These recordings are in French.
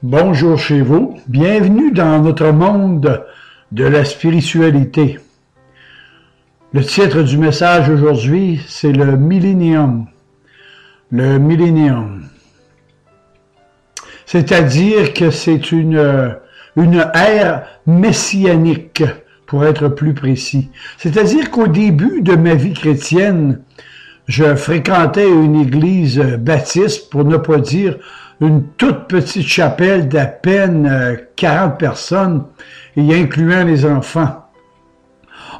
Bonjour chez vous, bienvenue dans notre monde de la spiritualité. Le titre du message aujourd'hui, c'est le millénium. Le millénium. C'est-à-dire que c'est une ère messianique, pour être plus précis. C'est-à-dire qu'au début de ma vie chrétienne, je fréquentais une église baptiste, pour ne pas dire une toute petite chapelle d'à peine 40 personnes, y incluant les enfants.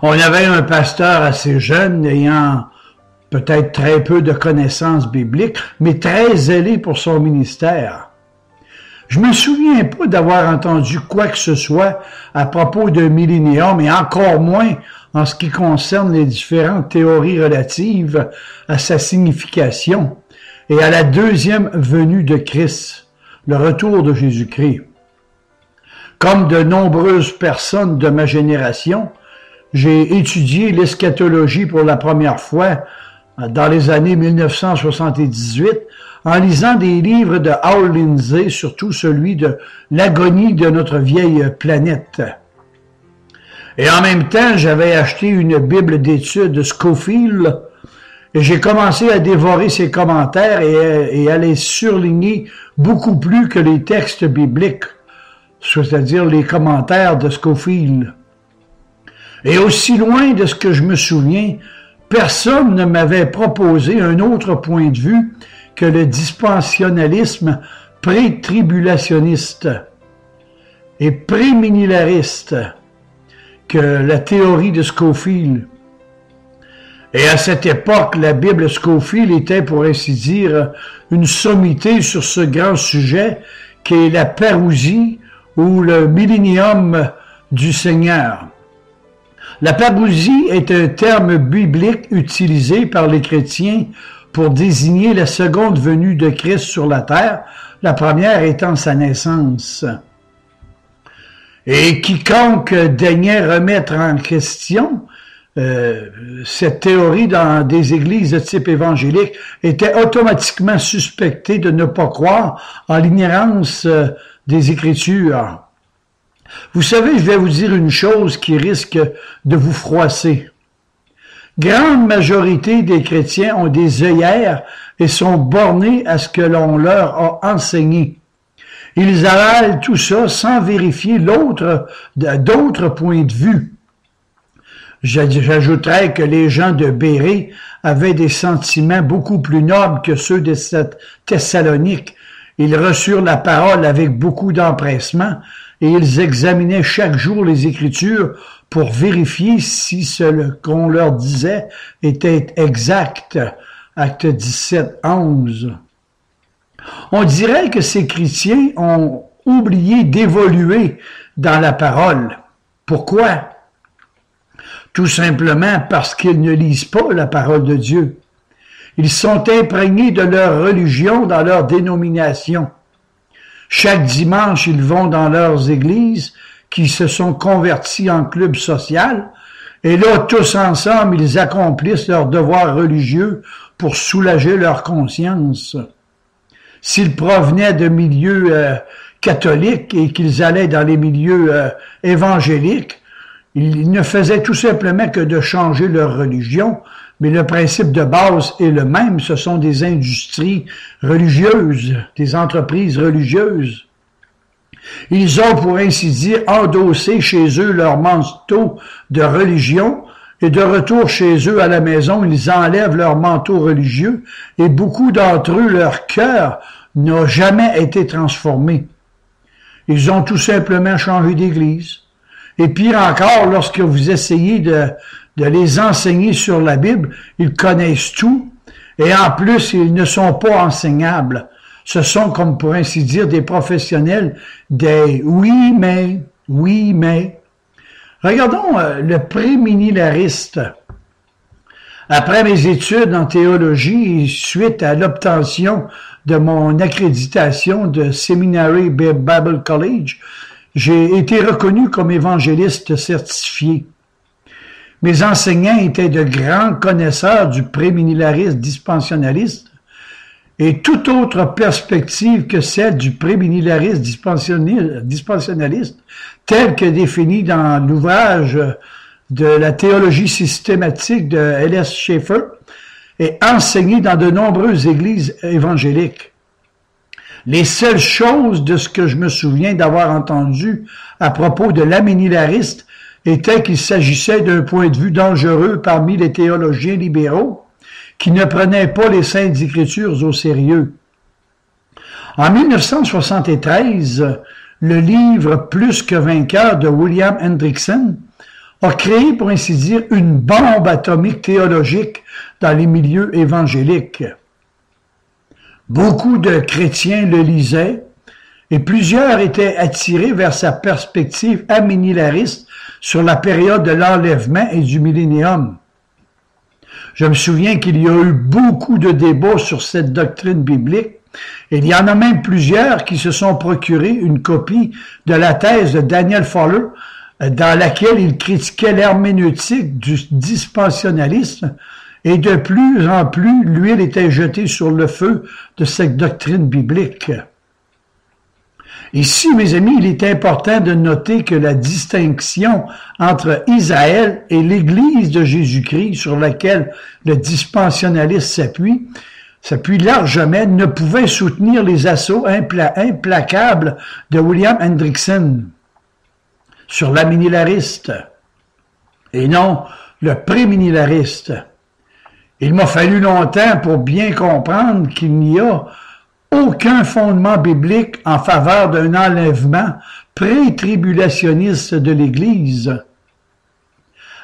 On avait un pasteur assez jeune, ayant peut-être très peu de connaissances bibliques, mais très zélé pour son ministère. Je me souviens pas d'avoir entendu quoi que ce soit à propos d'un millénium, et encore moins en ce qui concerne les différentes théories relatives à sa signification et à la deuxième venue de Christ, le retour de Jésus-Christ. Comme de nombreuses personnes de ma génération, j'ai étudié l'eschatologie pour la première fois dans les années 1978 en lisant des livres de Hal Lindsey, surtout celui de l'agonie de notre vieille planète. Et en même temps, j'avais acheté une Bible d'études de Scofield et j'ai commencé à dévorer ses commentaires et à les surligner beaucoup plus que les textes bibliques, c'est-à-dire les commentaires de Scofield. Et aussi loin de ce que je me souviens, personne ne m'avait proposé un autre point de vue que le dispensionnalisme pré-tribulationniste et prémillénariste que la théorie de Scofield. Et à cette époque, la Bible Scofield était, pour ainsi dire, une sommité sur ce grand sujet qu'est la parousie ou le millénium du Seigneur. La parousie est un terme biblique utilisé par les chrétiens pour désigner la seconde venue de Christ sur la terre, la première étant sa naissance. Et quiconque daignait remettre en question cette théorie dans des églises de type évangélique était automatiquement suspecté de ne pas croire en l'ignorance des Écritures. Vous savez, je vais vous dire une chose qui risque de vous froisser. Grande majorité des chrétiens ont des œillères et sont bornés à ce que l'on leur a enseigné. Ils avalent tout ça sans vérifier d'autres points de vue. J'ajouterais que les gens de Bérée avaient des sentiments beaucoup plus nobles que ceux de cette Thessalonique. Ils reçurent la parole avec beaucoup d'empressement et ils examinaient chaque jour les Écritures pour vérifier si ce qu'on leur disait était exact. Acte 17, 11. On dirait que ces chrétiens ont oublié d'évoluer dans la parole. Pourquoi? Tout simplement parce qu'ils ne lisent pas la parole de Dieu. Ils sont imprégnés de leur religion dans leur dénomination. Chaque dimanche, ils vont dans leurs églises qui se sont convertis en club social, et là, tous ensemble, ils accomplissent leurs devoirs religieux pour soulager leur conscience. S'ils provenaient de milieux catholiques et qu'ils allaient dans les milieux évangéliques, ils ne faisaient tout simplement que de changer leur religion, mais le principe de base est le même, ce sont des industries religieuses, des entreprises religieuses. Ils ont, pour ainsi dire, endossé chez eux leur manteau de religion, et de retour chez eux à la maison, ils enlèvent leur manteau religieux, et beaucoup d'entre eux, leur cœur n'a jamais été transformé. Ils ont tout simplement changé d'église. Et pire encore, lorsque vous essayez de les enseigner sur la Bible, ils connaissent tout, et en plus, ils ne sont pas enseignables. Ce sont, comme pour ainsi dire, des professionnels des oui, mais. Regardons le prémillénariste. Après mes études en théologie et suite à l'obtention de mon accréditation de Seminary Bible College, j'ai été reconnu comme évangéliste certifié. Mes enseignants étaient de grands connaisseurs du prémillénarisme dispensionnaliste et toute autre perspective que celle du prémillénarisme dispensionnaliste, tel que défini dans l'ouvrage de la théologie systématique de L.S. Schaeffer, est enseigné dans de nombreuses églises évangéliques. Les seules choses de ce que je me souviens d'avoir entendu à propos de l'aménilariste était qu'il s'agissait d'un point de vue dangereux parmi les théologiens libéraux qui ne prenaient pas les Saintes Écritures au sérieux. En 1973, le livre « Plus que vainqueur » de William Hendrickson a créé, pour ainsi dire, une bombe atomique théologique dans les milieux évangéliques. Beaucoup de chrétiens le lisaient et plusieurs étaient attirés vers sa perspective aménilariste sur la période de l'enlèvement et du millénium. Je me souviens qu'il y a eu beaucoup de débats sur cette doctrine biblique et il y en a même plusieurs qui se sont procurés une copie de la thèse de Daniel Fuller dans laquelle il critiquait l'herméneutique du dispensionnalisme et de plus en plus l'huile était jetée sur le feu de cette doctrine biblique. Ici, mes amis, il est important de noter que la distinction entre Israël et l'Église de Jésus-Christ sur laquelle le dispensionnalisme s'appuie largement, ne pouvait soutenir les assauts implacables de William Hendrickson sur l'aménilariste et non le prémillénariste. Il m'a fallu longtemps pour bien comprendre qu'il n'y a aucun fondement biblique en faveur d'un enlèvement pré-tribulationniste de l'Église.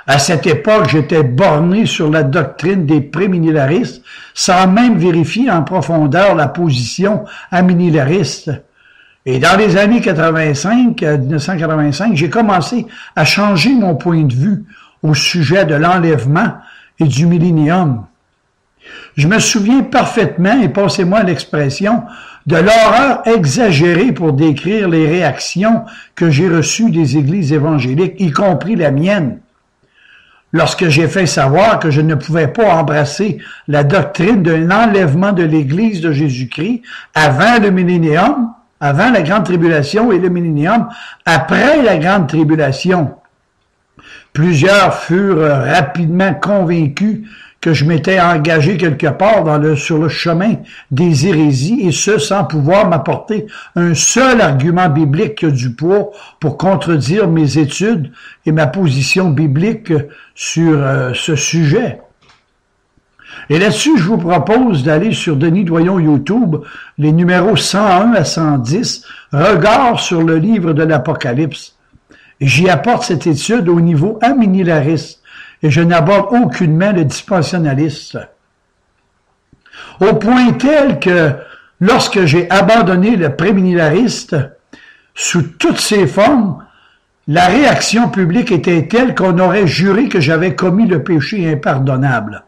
À cette époque, j'étais borné sur la doctrine des prémillénaristes sans même vérifier en profondeur la position aménilariste. Et dans les années 1985, j'ai commencé à changer mon point de vue au sujet de l'enlèvement et du millénium. Je me souviens parfaitement, et passez-moi l'expression, de l'horreur exagérée pour décrire les réactions que j'ai reçues des églises évangéliques, y compris la mienne, lorsque j'ai fait savoir que je ne pouvais pas embrasser la doctrine d'un enlèvement de l'Église de Jésus-Christ avant le millénium, avant la grande tribulation et le millénium, après la grande tribulation. Plusieurs furent rapidement convaincus que je m'étais engagé quelque part sur le chemin des hérésies, et ce, sans pouvoir m'apporter un seul argument biblique qui a du poids pour contredire mes études et ma position biblique sur ce sujet. Et là-dessus, je vous propose d'aller sur Denis Doyon YouTube, les numéros 101 à 110, Regard sur le livre de l'Apocalypse. Et j'y apporte cette étude au niveau aménilariste. Et je n'aborde aucunement le dispensionnaliste. Au point tel que, lorsque j'ai abandonné le prémillénariste, sous toutes ses formes, la réaction publique était telle qu'on aurait juré que j'avais commis le péché impardonnable.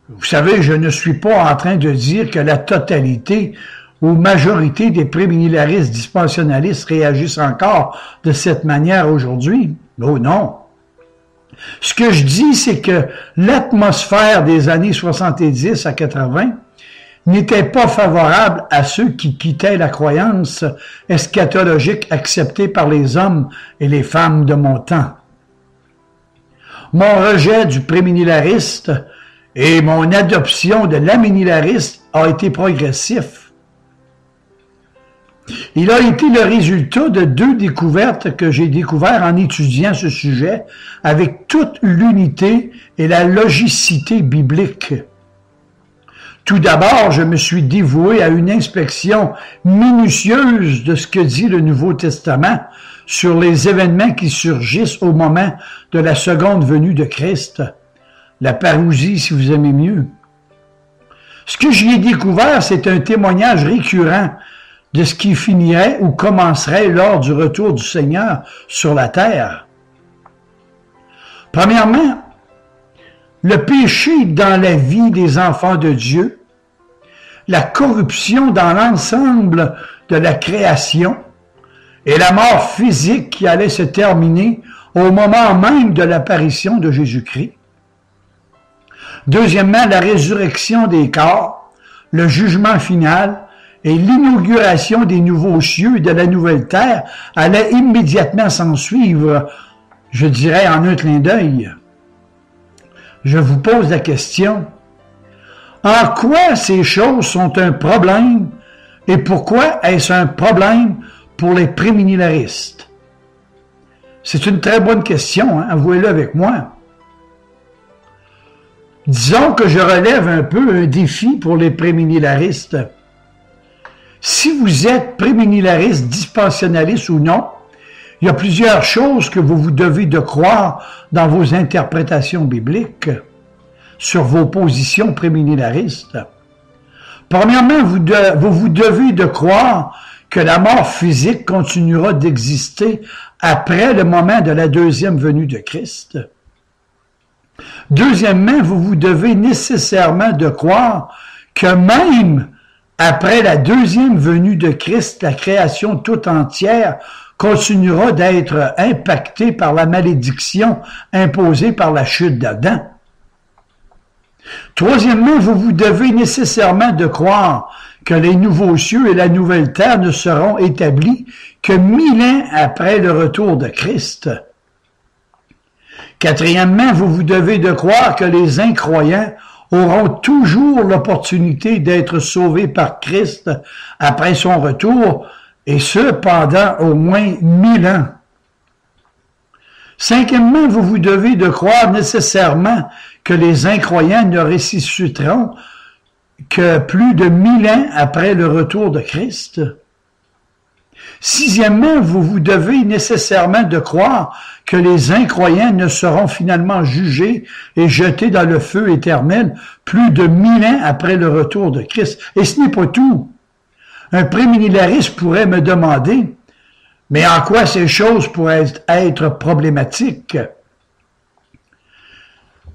Vous savez, je ne suis pas en train de dire que la totalité ou majorité des prémillénaristes dispensionnalistes réagissent encore de cette manière aujourd'hui. Oh non! Ce que je dis, c'est que l'atmosphère des années 70 à 80 n'était pas favorable à ceux qui quittaient la croyance eschatologique acceptée par les hommes et les femmes de mon temps. Mon rejet du prémillénariste et mon adoption de l'aménilariste a été progressif. Il a été le résultat de deux découvertes que j'ai découvertes en étudiant ce sujet avec toute l'unité et la logicité biblique. Tout d'abord, je me suis dévoué à une inspection minutieuse de ce que dit le Nouveau Testament sur les événements qui surgissent au moment de la seconde venue de Christ, la parousie si vous aimez mieux. Ce que j'y ai découvert, c'est un témoignage récurrent de ce qui finirait ou commencerait lors du retour du Seigneur sur la terre. Premièrement, le péché dans la vie des enfants de Dieu, la corruption dans l'ensemble de la création et la mort physique qui allait se terminer au moment même de l'apparition de Jésus-Christ. Deuxièmement, la résurrection des corps, le jugement final et l'inauguration des nouveaux cieux et de la nouvelle terre allaient immédiatement s'en suivre, je dirais en un clin d'œil. Je vous pose la question, en quoi ces choses sont un problème et pourquoi est-ce un problème pour les prémillénaristes? C'est une très bonne question, hein? Avouez-le avec moi. Disons que je relève un peu un défi pour les prémillénaristes. Si vous êtes prémillénariste, dispensionnaliste ou non, il y a plusieurs choses que vous devez de croire dans vos interprétations bibliques sur vos positions prémillénaristes. Premièrement, vous devez de croire que la mort physique continuera d'exister après le moment de la deuxième venue de Christ. Deuxièmement, vous devez nécessairement de croire que même après la deuxième venue de Christ, la création toute entière continuera d'être impactée par la malédiction imposée par la chute d'Adam. Troisièmement, vous devez nécessairement de croire que les nouveaux cieux et la nouvelle terre ne seront établis que 1000 ans après le retour de Christ. Quatrièmement, vous devez de croire que les incroyants auront toujours l'opportunité d'être sauvés par Christ après son retour, et ce pendant au moins 1000 ans. Cinquièmement, vous devez de croire nécessairement que les incroyants ne ressusciteront que plus de 1000 ans après le retour de Christ. Sixièmement, vous devez nécessairement de croire que les incroyants ne seront finalement jugés et jetés dans le feu éternel plus de 1000 ans après le retour de Christ. Et ce n'est pas tout. Un prémillénariste pourrait me demander, mais en quoi ces choses pourraient être problématiques?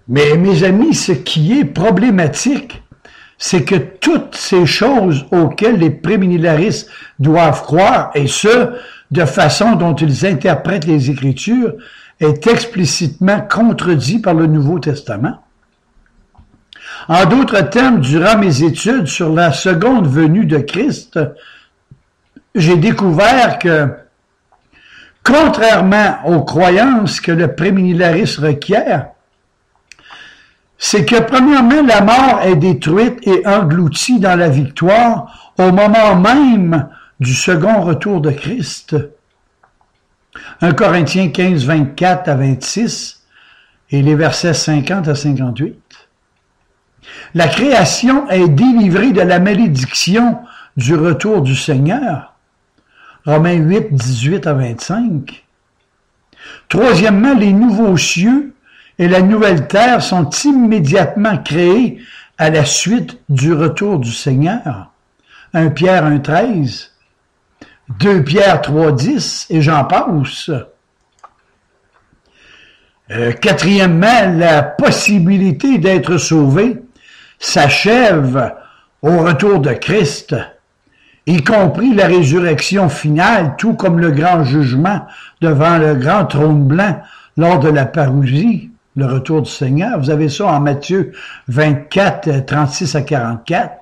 Mais mes amis, ce qui est problématique, c'est que toutes ces choses auxquelles les prémillénaristes doivent croire, et ce, de façon dont ils interprètent les Écritures, est explicitement contredit par le Nouveau Testament. En d'autres termes, durant mes études sur la seconde venue de Christ, j'ai découvert que, contrairement aux croyances que le prémillénarisme requiert, c'est que, premièrement, la mort est détruite et engloutie dans la victoire au moment même du second retour de Christ. 1 Corinthiens 15, 24 à 26 et les versets 50 à 58. La création est délivrée de la malédiction du retour du Seigneur. Romains 8, 18 à 25. Troisièmement, les nouveaux cieux et la nouvelle terre sont immédiatement créés à la suite du retour du Seigneur. 1 Pierre 1, 13, 2 Pierre 3, 10, et j'en passe. Quatrièmement, la possibilité d'être sauvé s'achève au retour de Christ, y compris la résurrection finale, tout comme le grand jugement devant le grand trône blanc lors de la parousie, le retour du Seigneur. Vous avez ça en Matthieu 24, 36 à 44,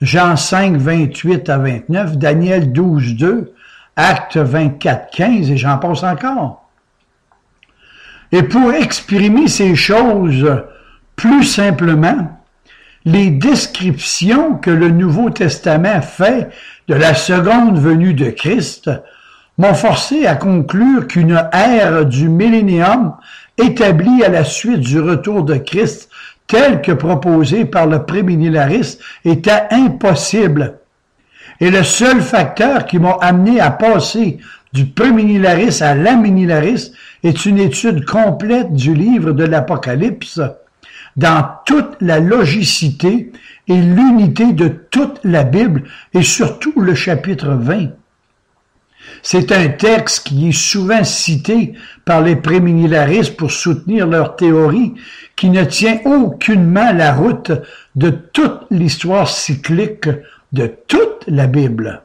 Jean 5, 28 à 29, Daniel 12, 2, Actes 24, 15, et j'en passe encore. Et pour exprimer ces choses plus simplement, les descriptions que le Nouveau Testament fait de la seconde venue de Christ m'ont forcé à conclure qu'une ère du millénium établie à la suite du retour de Christ, telle que proposée par le prémillénariste, était impossible. Et le seul facteur qui m'a amené à passer du prémillénariste à l'amillénariste est une étude complète du livre de l'Apocalypse, dans toute la logicité et l'unité de toute la Bible, et surtout le chapitre 20. C'est un texte qui est souvent cité par les prémillénaristes pour soutenir leur théorie, qui ne tient aucunement la route de toute l'histoire cyclique de toute la Bible.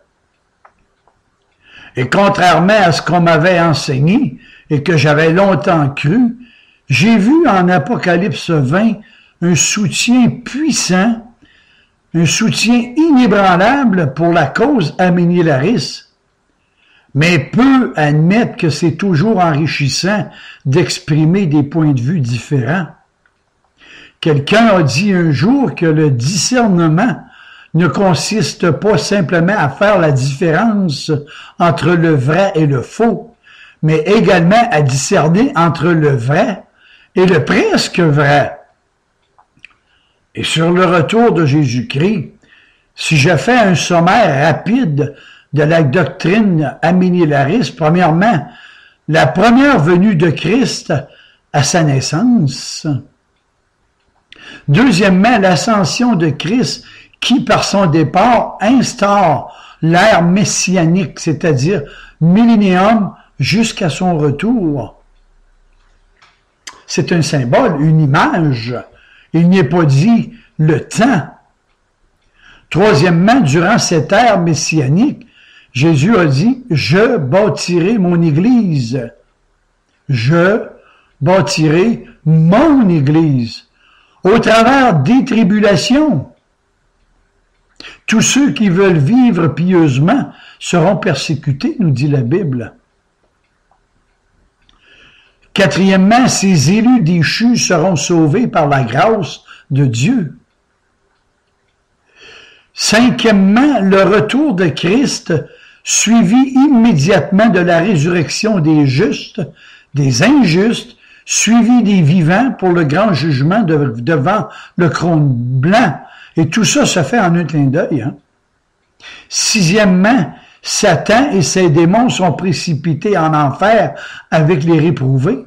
Et contrairement à ce qu'on m'avait enseigné et que j'avais longtemps cru, j'ai vu en Apocalypse 20 un soutien puissant, un soutien inébranlable pour la cause Aménie-Laris, mais peu admettent que c'est toujours enrichissant d'exprimer des points de vue différents. Quelqu'un a dit un jour que le discernement ne consiste pas simplement à faire la différence entre le vrai et le faux, mais également à discerner entre le vrai et le presque vrai. Et sur le retour de Jésus-Christ, si je fais un sommaire rapide de la doctrine Aménie-Laris, premièrement, la première venue de Christ à sa naissance. Deuxièmement, l'ascension de Christ qui, par son départ, instaure l'ère messianique, c'est-à-dire millénium jusqu'à son retour. C'est un symbole, une image. Il n'y est pas dit le temps. Troisièmement, durant cette ère messianique, Jésus a dit « Je bâtirai mon Église. Je bâtirai mon Église. » Au travers des tribulations. Tous ceux qui veulent vivre pieusement seront persécutés, nous dit la Bible. Quatrièmement, ces élus déchus seront sauvés par la grâce de Dieu. Cinquièmement, le retour de Christ, suivi immédiatement de la résurrection des justes, des injustes, suivi des vivants pour le grand jugement devant le trône blanc. Et tout ça se fait en un clin d'œil. Sixièmement, Satan et ses démons sont précipités en enfer avec les réprouvés.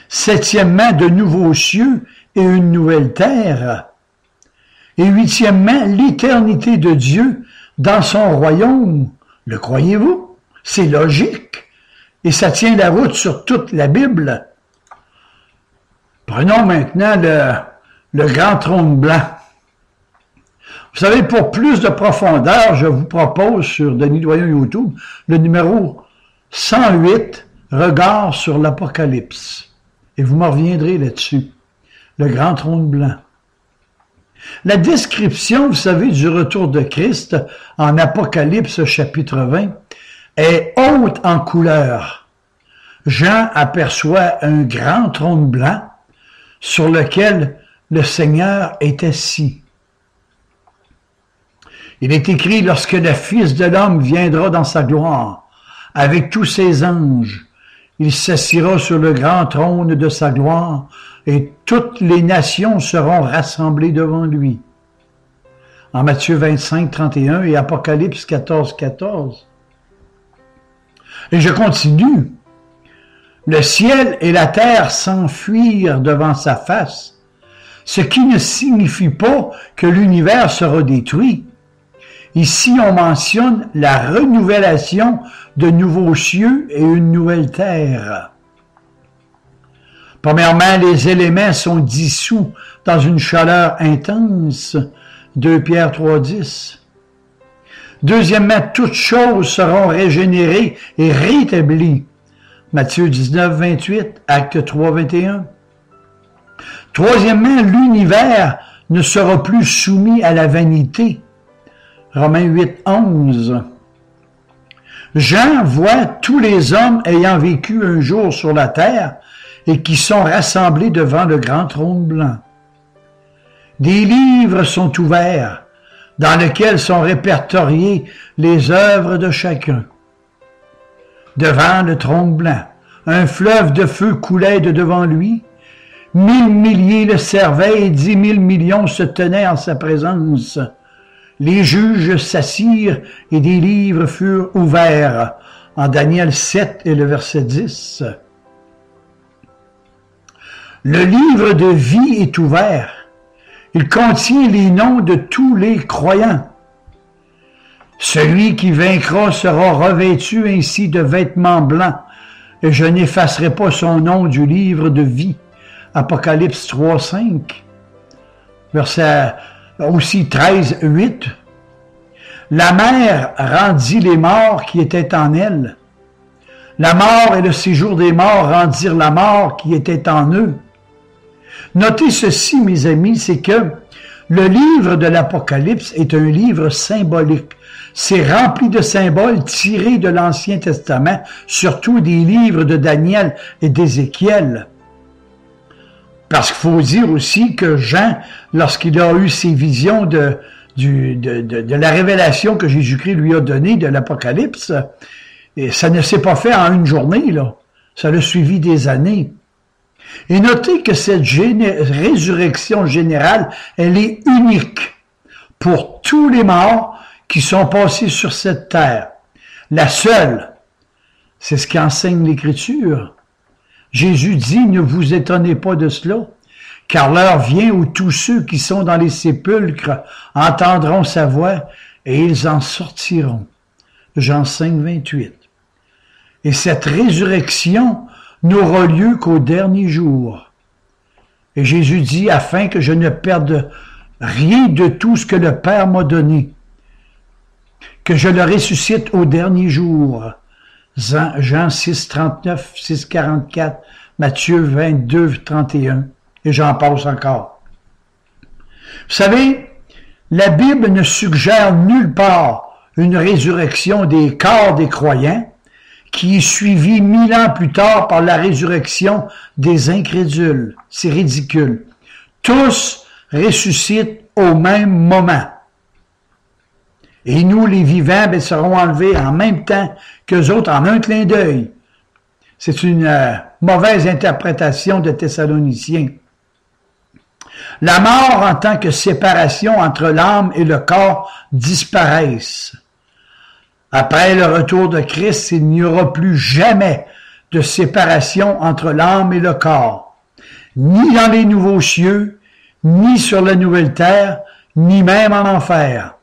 Septièmement, de nouveaux cieux et une nouvelle terre. Et huitièmement, l'éternité de Dieu dans son royaume. Le croyez-vous? C'est logique. Et ça tient la route sur toute la Bible. Prenons maintenant le grand trône blanc. Vous savez, pour plus de profondeur, je vous propose sur Denis Doyon YouTube le numéro 108, Regard sur l'Apocalypse. Et vous me reviendrez là-dessus. Le grand trône blanc. La description, vous savez, du retour de Christ en Apocalypse chapitre 20 est haute en couleur. Jean aperçoit un grand trône blanc sur lequel le Seigneur est assis. Il est écrit, lorsque le Fils de l'homme viendra dans sa gloire, avec tous ses anges, il s'assiera sur le grand trône de sa gloire, et toutes les nations seront rassemblées devant lui. En Matthieu 25, 31 et Apocalypse 14, 14. Et je continue. Le ciel et la terre s'enfuirent devant sa face, ce qui ne signifie pas que l'univers sera détruit. Ici, on mentionne la renouvelation de nouveaux cieux et une nouvelle terre. Premièrement, les éléments sont dissous dans une chaleur intense, 2 Pierre 3, 10. Deuxièmement, toutes choses seront régénérées et rétablies, Matthieu 19, 28, Acte 3, 21. Troisièmement, l'univers ne sera plus soumis à la vanité, Romains 8, 11. Jean voit tous les hommes ayant vécu un jour sur la terre et qui sont rassemblés devant le grand trône blanc. Des livres sont ouverts, dans lesquels sont répertoriées les œuvres de chacun. Devant le trône blanc, un fleuve de feu coulait de devant lui. 1000 milliers le servaient et 10 000 millions se tenaient en sa présence. Les juges s'assirent et des livres furent ouverts. En Daniel 7 et le verset 10. Le livre de vie est ouvert. Il contient les noms de tous les croyants. Celui qui vaincra sera revêtu ainsi de vêtements blancs, et je n'effacerai pas son nom du livre de vie. Apocalypse 3, 5. Verset aussi 13, 8. La mer rendit les morts qui étaient en elle. La mort et le séjour des morts rendirent la mort qui était en eux. Notez ceci, mes amis, c'est que Le livre de l'Apocalypse est un livre symbolique. C'est rempli de symboles tirés de l'Ancien Testament, surtout des livres de Daniel et d'Ézéchiel. Parce qu'il faut dire aussi que Jean, lorsqu'il a eu ses visions de la révélation que Jésus-Christ lui a donnée de l'Apocalypse, et ça ne s'est pas fait en une journée, là. Ça l'a suivi des années. Et notez que cette résurrection générale, elle est unique pour tous les morts qui sont passés sur cette terre. La seule, c'est ce qu'enseigne l'Écriture. Jésus dit, ne vous étonnez pas de cela, car l'heure vient où tous ceux qui sont dans les sépulcres entendront sa voix et ils en sortiront. Jean 5, 28. Et cette résurrection n'aura lieu qu'au dernier jour. Et Jésus dit, afin que je ne perde rien de tout ce que le Père m'a donné, que je le ressuscite au dernier jour. Jean 6, 39, 6, 44, Matthieu 22, 31, et j'en passe encore. Vous savez, la Bible ne suggère nulle part une résurrection des corps des croyants, qui est suivi 1000 ans plus tard par la résurrection des incrédules. C'est ridicule. Tous ressuscitent au même moment. Et nous, les vivants, seront enlevés en même temps qu'eux autres, en un clin d'œil. C'est une mauvaise interprétation de Thessaloniciens. La mort en tant que séparation entre l'âme et le corps disparaissent. Après le retour de Christ, il n'y aura plus jamais de séparation entre l'âme et le corps, ni dans les nouveaux cieux, ni sur la nouvelle terre, ni même en enfer.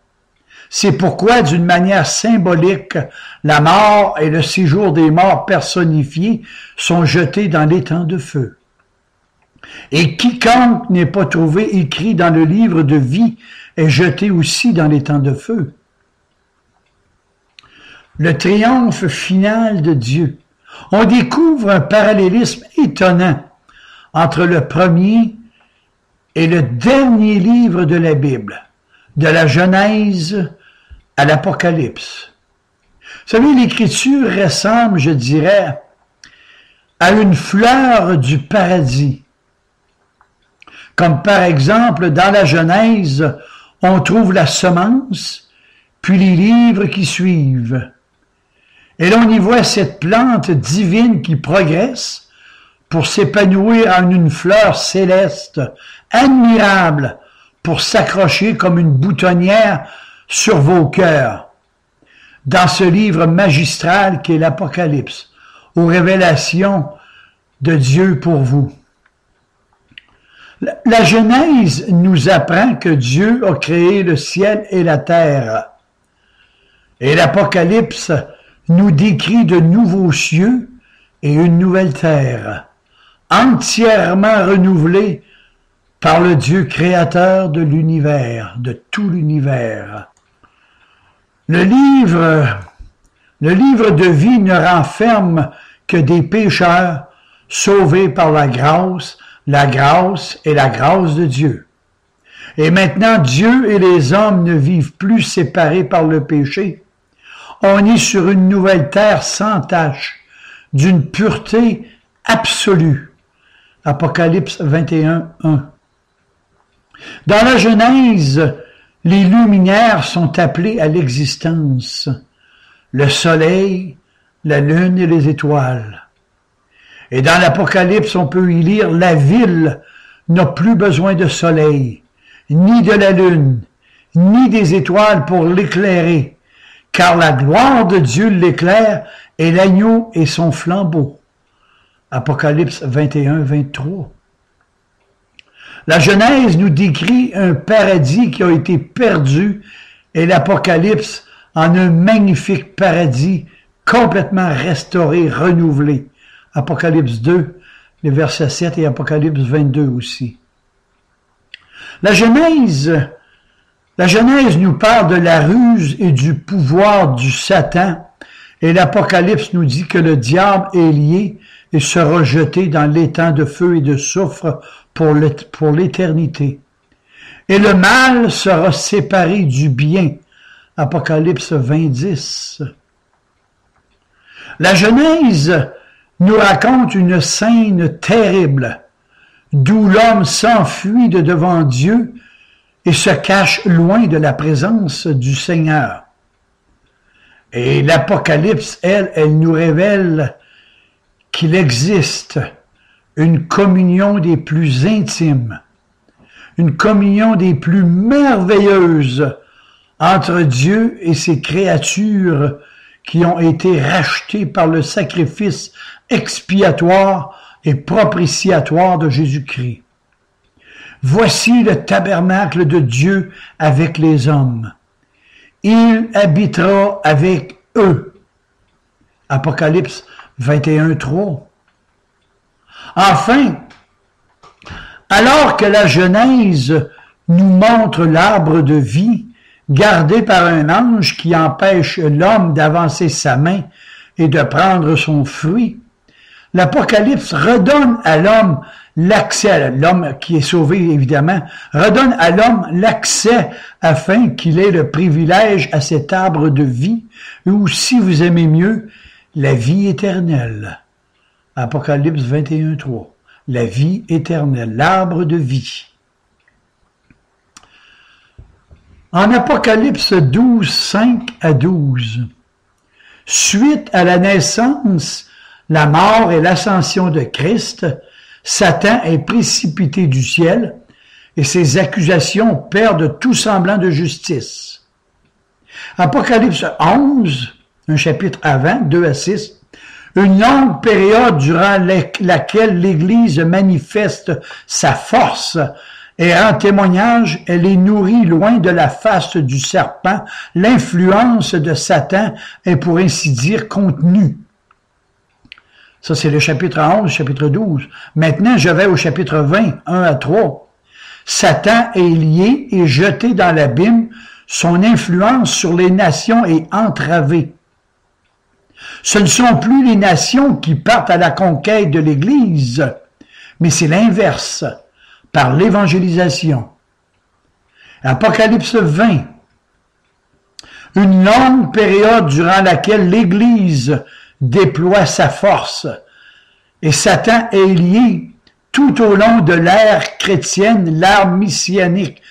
C'est pourquoi, d'une manière symbolique, la mort et le séjour des morts personnifiés sont jetés dans l'étang de feu. Et quiconque n'est pas trouvé écrit dans le livre de vie est jeté aussi dans l'étang de feu. Le triomphe final de Dieu. On découvre un parallélisme étonnant entre le premier et le dernier livre de la Bible, de la Genèse à l'Apocalypse. Vous savez, l'Écriture ressemble, je dirais, à une fleur du paradis. Comme par exemple, dans la Genèse, on trouve la semence, puis les livres qui suivent. Et l'on y voit cette plante divine qui progresse pour s'épanouir en une fleur céleste, admirable, pour s'accrocher comme une boutonnière sur vos cœurs. Dans ce livre magistral qu'est l'Apocalypse, aux révélations de Dieu pour vous. La Genèse nous apprend que Dieu a créé le ciel et la terre. Et l'Apocalypse nous décrit de nouveaux cieux et une nouvelle terre, entièrement renouvelée par le Dieu créateur de l'univers, de tout l'univers. Le livre de vie ne renferme que des pécheurs sauvés par la grâce et la grâce de Dieu. Et maintenant, Dieu et les hommes ne vivent plus séparés par le péché. On est sur une nouvelle terre sans tache, d'une pureté absolue. Apocalypse 21, 1. Dans la Genèse, les luminaires sont appelés à l'existence. Le soleil, la lune et les étoiles. Et dans l'Apocalypse, on peut y lire « La ville n'a plus besoin de soleil, ni de la lune, ni des étoiles pour l'éclairer, car la gloire de Dieu l'éclaire et l'agneau est son flambeau. » Apocalypse 21, 23. La Genèse nous décrit un paradis qui a été perdu et l'Apocalypse en un magnifique paradis complètement restauré, renouvelé. Apocalypse 2, les versets 7 et Apocalypse 22 aussi. La Genèse nous parle de la ruse et du pouvoir du Satan, et l'Apocalypse nous dit que le diable est lié et sera jeté dans l'étang de feu et de soufre pour l'éternité. et le mal sera séparé du bien. Apocalypse 20:10. La Genèse nous raconte une scène terrible, d'où l'homme s'enfuit de devant Dieu et se cache loin de la présence du Seigneur. Et l'Apocalypse, elle nous révèle qu'il existe une communion des plus intimes, une communion des plus merveilleuses entre Dieu et ses créatures qui ont été rachetées par le sacrifice expiatoire et propitiatoire de Jésus-Christ. Voici le tabernacle de Dieu avec les hommes. Il habitera avec eux. Apocalypse 21:3. Enfin, alors que la Genèse nous montre l'arbre de vie gardé par un ange qui empêche l'homme d'avancer sa main et de prendre son fruit, l'Apocalypse redonne à l'homme l'accès, l'homme qui est sauvé évidemment, redonne à l'homme l'accès afin qu'il ait le privilège à cet arbre de vie, ou si vous aimez mieux, la vie éternelle. Apocalypse 21:3. La vie éternelle, l'arbre de vie. En Apocalypse 12:5-12, suite à la naissance, la mort et l'ascension de Christ, Satan est précipité du ciel et ses accusations perdent tout semblant de justice. Apocalypse 11, un chapitre avant, 2-6, une longue période durant laquelle l'Église manifeste sa force et en témoignage, elle est nourrie loin de la face du serpent. L'influence de Satan est pour ainsi dire contenue. Ça, c'est le chapitre 11, chapitre 12. Maintenant, je vais au chapitre 20, 1-3. Satan est lié et jeté dans l'abîme. Son influence sur les nations est entravée. Ce ne sont plus les nations qui partent à la conquête de l'Église, mais c'est l'inverse, par l'évangélisation. Apocalypse 20. Une longue période durant laquelle l'Église déploie sa force et Satan est lié tout au long de l'ère chrétienne, l'ère messianique.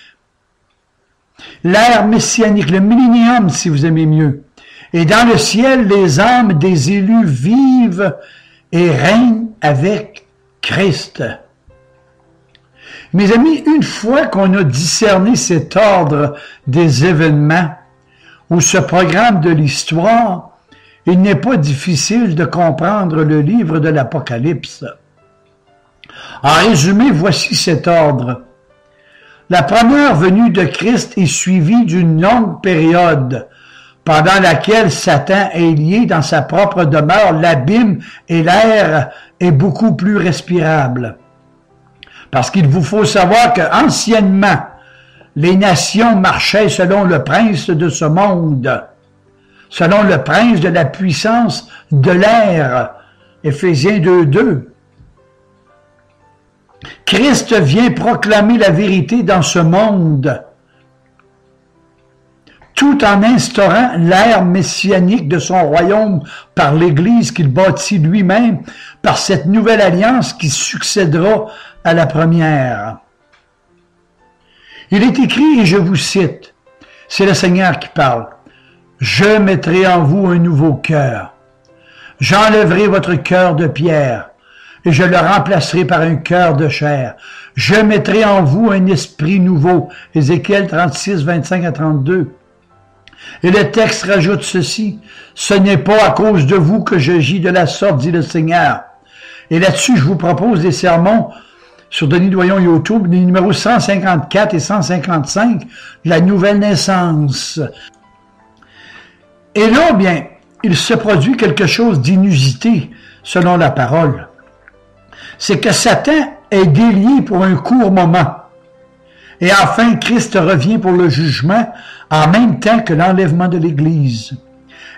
L'ère messianique, le millénium si vous aimez mieux. Et dans le ciel, les âmes des élus vivent et règnent avec Christ. Mes amis, une fois qu'on a discerné cet ordre des événements ou ce programme de l'histoire, il n'est pas difficile de comprendre le livre de l'Apocalypse. En résumé, voici cet ordre. La première venue de Christ est suivie d'une longue période pendant laquelle Satan est lié dans sa propre demeure, l'abîme et l'air est beaucoup plus respirable. Parce qu'il vous faut savoir qu'anciennement, les nations marchaient selon le prince de ce monde, selon le prince de la puissance de l'air. Éphésiens 2:2. Christ vient proclamer la vérité dans ce monde, tout en instaurant l'ère messianique de son royaume par l'Église qu'il bâtit lui-même, par cette nouvelle alliance qui succédera à la première. Il est écrit, et je vous cite, c'est le Seigneur qui parle, « Je mettrai en vous un nouveau cœur. J'enlèverai votre cœur de pierre, et je le remplacerai par un cœur de chair. Je mettrai en vous un esprit nouveau. » Ézéchiel 36, 25-32. Et le texte rajoute ceci, « Ce n'est pas à cause de vous que je gis de la sorte, dit le Seigneur. » Et là-dessus, je vous propose des sermons sur Denis Doyon YouTube, les numéros 154 et 155, la nouvelle naissance. Et là, bien, il se produit quelque chose d'inusité, selon la parole. C'est que Satan est délié pour un court moment. Et enfin, Christ revient pour le jugement en même temps que l'enlèvement de l'Église.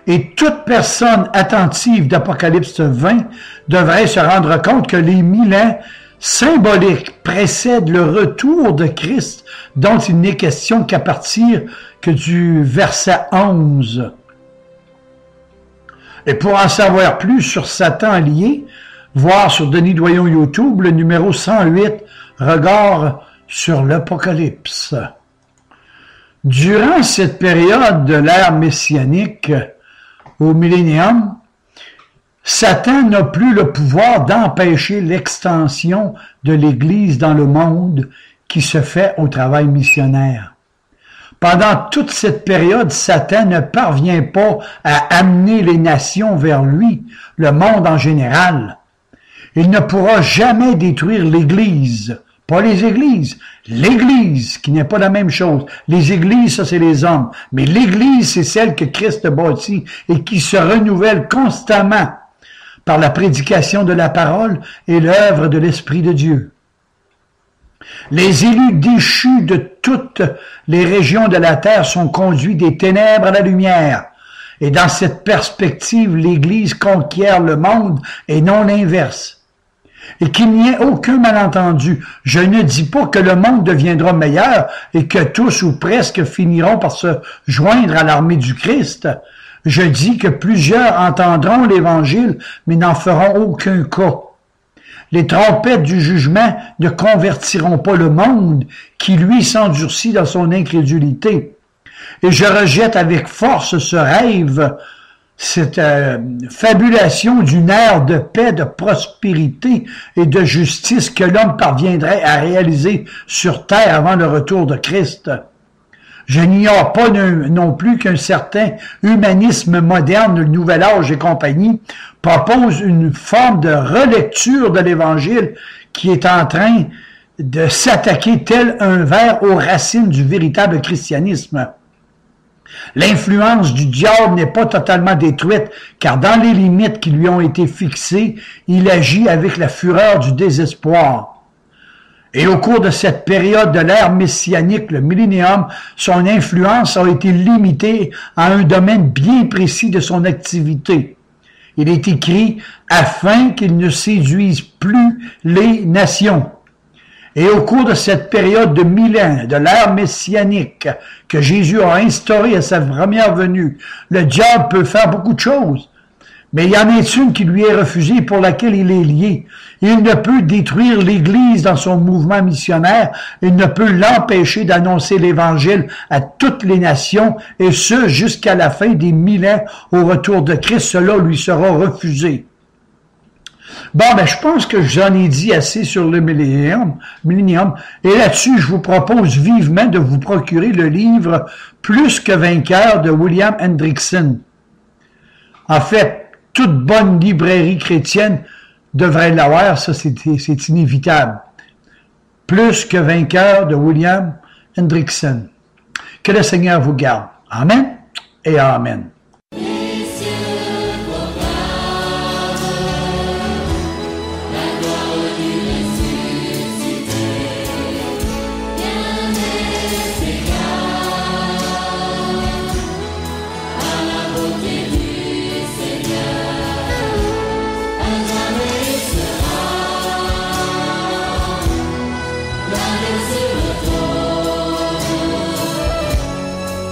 Et toute personne attentive d'Apocalypse 20 devrait se rendre compte que les 1000 ans, symbolique précède le retour de Christ, dont il n'est question qu'à partir que du verset 11. Et pour en savoir plus sur Satan lié, voir sur Denis Doyon YouTube le numéro 108, Regard sur l'Apocalypse. Durant cette période de l'ère messianique, au millénium, Satan n'a plus le pouvoir d'empêcher l'extension de l'Église dans le monde qui se fait au travail missionnaire. Pendant toute cette période, Satan ne parvient pas à amener les nations vers lui, le monde en général. Il ne pourra jamais détruire l'Église, pas les églises, l'Église, qui n'est pas la même chose. Les églises, ça c'est les hommes, mais l'Église, c'est celle que Christ bâtit et qui se renouvelle constamment par la prédication de la parole et l'œuvre de l'Esprit de Dieu. Les élus déchus de toutes les régions de la terre sont conduits des ténèbres à la lumière. Et dans cette perspective, l'Église conquiert le monde et non l'inverse. Et qu'il n'y ait aucun malentendu. Je ne dis pas que le monde deviendra meilleur et que tous ou presque finiront par se joindre à l'armée du Christ. Je dis que plusieurs entendront l'Évangile, mais n'en feront aucun cas. Les trompettes du jugement ne convertiront pas le monde qui, lui, s'endurcit dans son incrédulité. Et je rejette avec force ce rêve, cette fabulation d'une ère de paix, de prospérité et de justice que l'homme parviendrait à réaliser sur terre avant le retour de Christ. Je n'ignore pas non plus qu'un certain humanisme moderne, le Nouvel Âge et compagnie, propose une forme de relecture de l'Évangile qui est en train de s'attaquer tel un ver aux racines du véritable christianisme. L'influence du diable n'est pas totalement détruite, car dans les limites qui lui ont été fixées, il agit avec la fureur du désespoir. Et au cours de cette période de l'ère messianique, le millénium, son influence a été limitée à un domaine bien précis de son activité. Il est écrit « afin qu'il ne séduise plus les nations ». Et au cours de cette période de 1000 ans, de l'ère messianique que Jésus a instaurée à sa première venue, le diable peut faire beaucoup de choses. Mais il y en a une qui lui est refusée pour laquelle il est lié. Il ne peut détruire l'Église dans son mouvement missionnaire. Il ne peut l'empêcher d'annoncer l'Évangile à toutes les nations, et ce jusqu'à la fin des 1000 ans au retour de Christ. Cela lui sera refusé. Bon, je pense que j'en ai dit assez sur le millénium. Et là-dessus, je vous propose vivement de vous procurer le livre « Plus que vainqueur » de William Hendrickson. En fait, toute bonne librairie chrétienne devrait l'avoir, ça c'est inévitable. Plus que vainqueur de William Hendrickson. Que le Seigneur vous garde. Amen et Amen.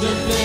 The